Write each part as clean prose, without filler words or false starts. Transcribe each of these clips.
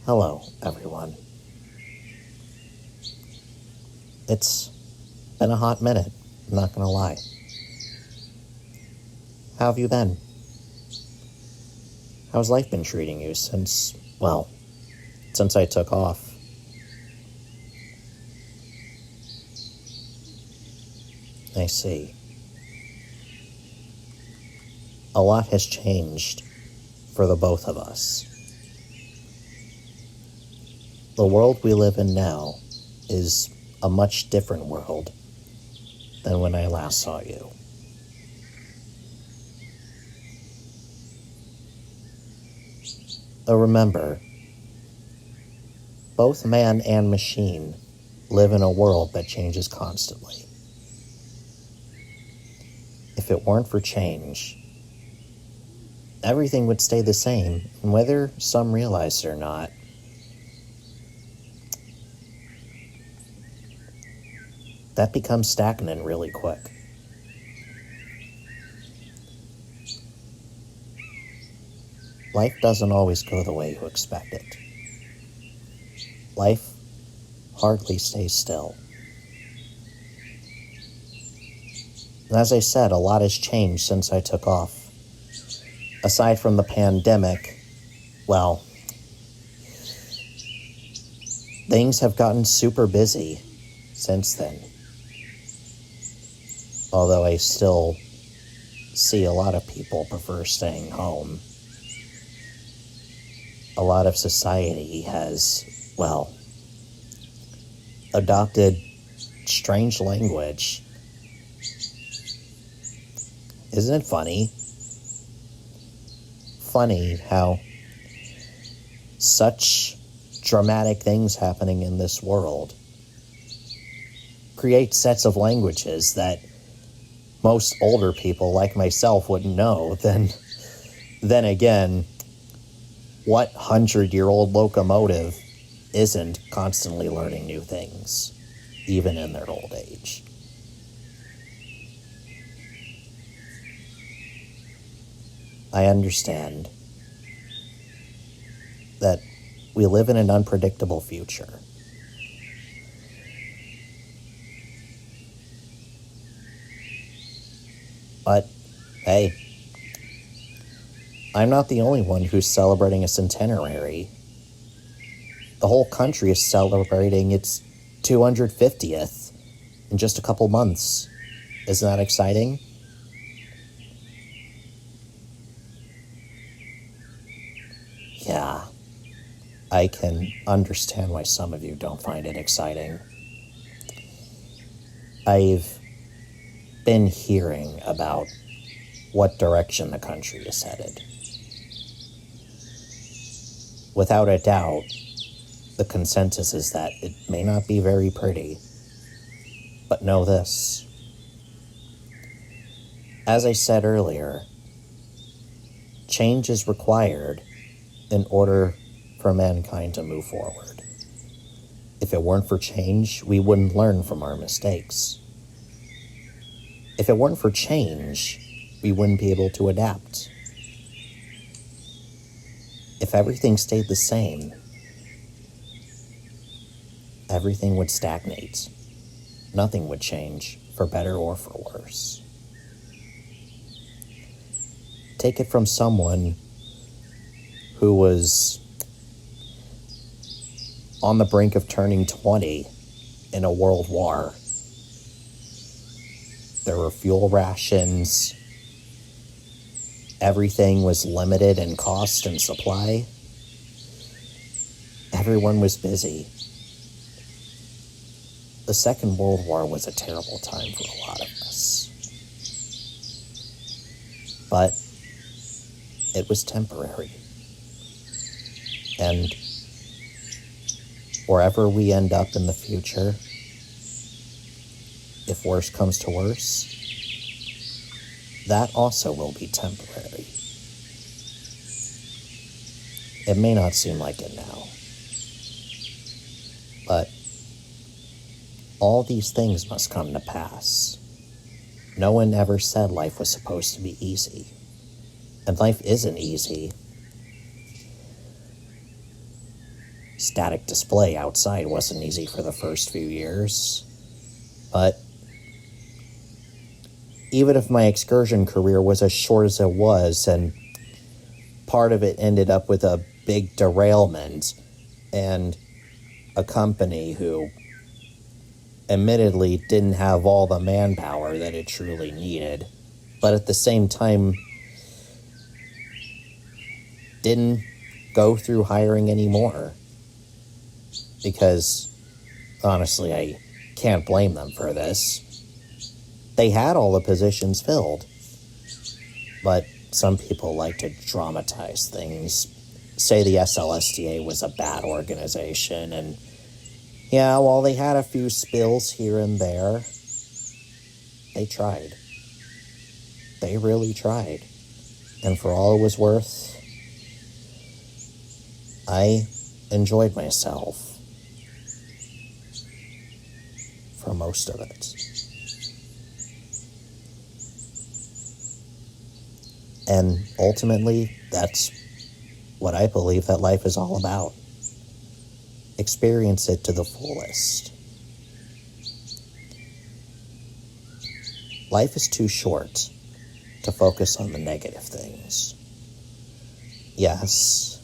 Hello, everyone. It's been a hot minute, I'm not gonna lie. How have you been? How's life been treating you since I took off? I see. A lot has changed for the both of us. The world we live in now is a much different world than when I last saw you. Remember, both man and machine live in a world that changes constantly. If it weren't for change, everything would stay the same, and whether some realize it or not, that becomes stagnant really quick. Life doesn't always go the way you expect it. Life hardly stays still. And as I said, a lot has changed since I took off. Aside from the pandemic, things have gotten super busy since then. Although I still see a lot of people prefer staying home. A lot of society has, adopted strange language. Isn't it funny? Funny how such dramatic things happening in this world create sets of languages that most older people like myself wouldn't know. Then again, what 100-year-old locomotive isn't constantly learning new things, even in their old age? I understand that we live in an unpredictable future. But, hey, I'm not the only one who's celebrating a centenary. The whole country is celebrating its 250th in just a couple months. Isn't that exciting? Yeah, I can understand why some of you don't find it exciting. I've been hearing about what direction the country is headed. Without a doubt, the consensus is that it may not be very pretty. But know this. As I said earlier, change is required in order for mankind to move forward. If it weren't for change, we wouldn't learn from our mistakes. If it weren't for change, we wouldn't be able to adapt. If everything stayed the same, everything would stagnate. Nothing would change, for better or for worse. Take it from someone who was on the brink of turning 20 in a world war. There were fuel rations. Everything was limited in cost and supply. Everyone was busy. The Second World War was a terrible time for a lot of us. But it was temporary. And wherever we end up in the future, if worse comes to worse, that also will be temporary. It may not seem like it now, but all these things must come to pass. No one ever said life was supposed to be easy, and life isn't easy. static display outside wasn't easy for the first few years. But even if my excursion career was as short as it was, and part of it ended up with a big derailment and a company who admittedly didn't have all the manpower that it truly needed, but at the same time didn't go through hiring anymore. Because, honestly, I can't blame them for this. They had all the positions filled. But some people like to dramatize things. Say the SLSTA was a bad organization, and yeah, while they had a few spills here and there, they tried. They really tried. And for all it was worth, I enjoyed myself for most of it. And ultimately, that's what I believe that life is all about. Experience it to the fullest. Life is too short to focus on the negative things. Yes,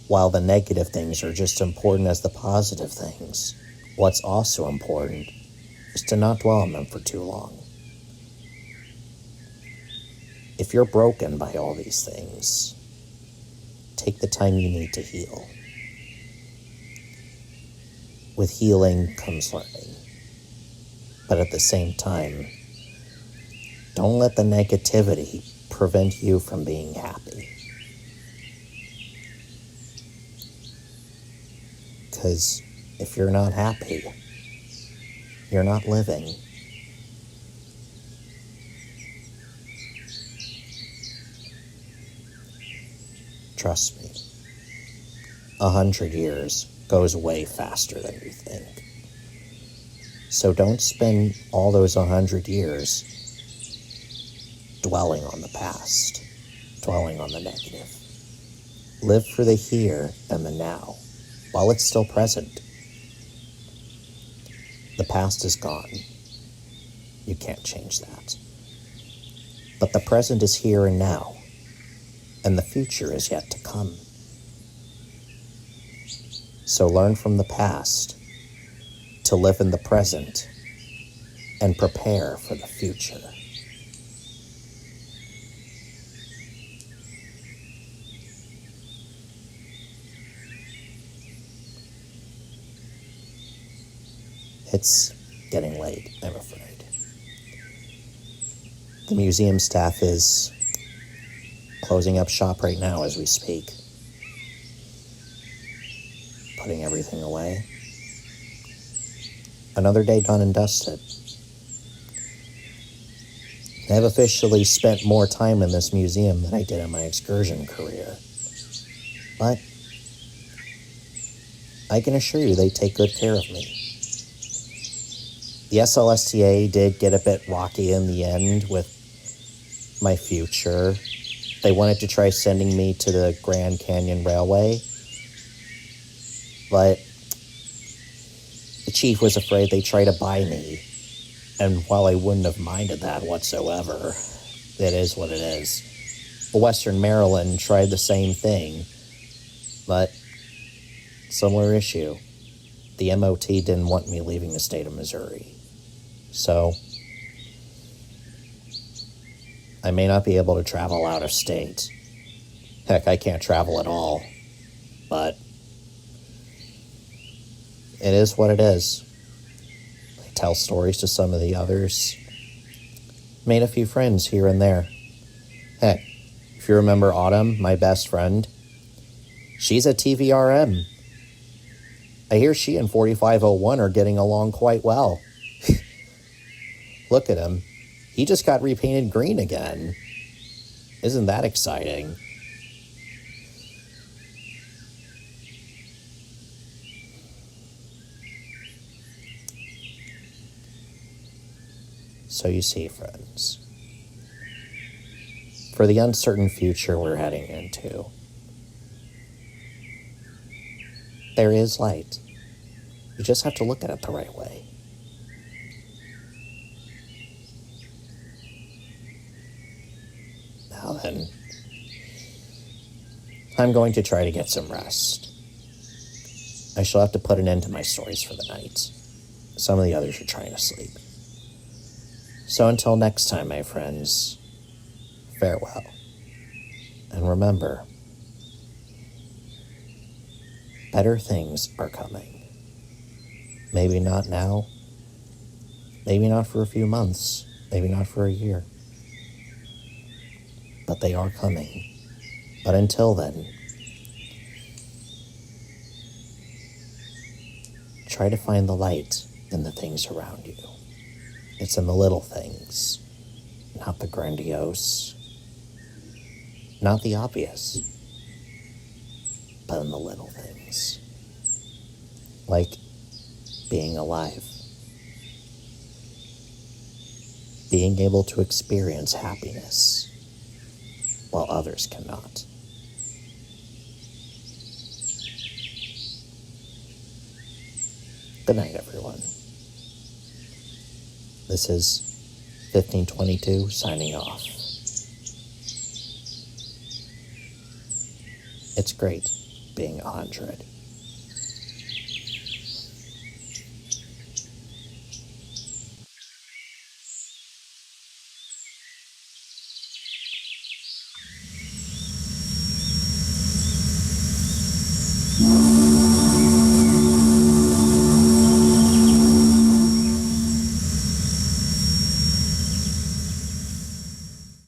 while the negative things are just important as the positive things, what's also important is to not dwell on them for too long. If you're broken by all these things, take the time you need to heal. With healing comes learning. But at the same time, don't let the negativity prevent you from being happy. Because if you're not happy, you're not living. Trust me, 100 years goes way faster than you think. So don't spend all those 100 years dwelling on the past, dwelling on the negative. Live for the here and the now, while it's still present. The past is gone. You can't change that. But the present is here and now, and the future is yet to come. So learn from the past to live in the present and prepare for the future. It's getting late, I'm afraid. The museum staff is closing up shop right now as we speak. Putting everything away. Another day done and dusted. I've officially spent more time in this museum than I did in my excursion career. But I can assure you they take good care of me. The SLSTA did get a bit rocky in the end with my future. They wanted to try sending me to the Grand Canyon Railway, but the chief was afraid they'd try to buy me. And while I wouldn't have minded that whatsoever, it is what it is. Western Maryland tried the same thing, but similar issue. The MOT didn't want me leaving the state of Missouri. So I may not be able to travel out of state. Heck, I can't travel at all. But it is what it is. I tell stories to some of the others. Made a few friends here and there. Heck, if you remember Autumn, my best friend, she's a TVRM. I hear she and 4501 are getting along quite well. Look at him. He just got repainted green again. Isn't that exciting? So you see, friends, for the uncertain future we're heading into, There is light. You just have to look at it the right way. Now then, I'm going to try to get some rest. I shall have to put an end to my stories for the night. Some of the others are trying to sleep. So until next time, my friends, farewell. And remember, better things are coming. Maybe not now, maybe not for a few months, maybe not for a year. But they are coming. But until then, try to find the light in the things around you. It's in the little things, not the grandiose, not the obvious, but in the little things. Like being alive. Being able to experience happiness while others cannot. Good night, everyone. This is 1522 signing off. It's great being 100.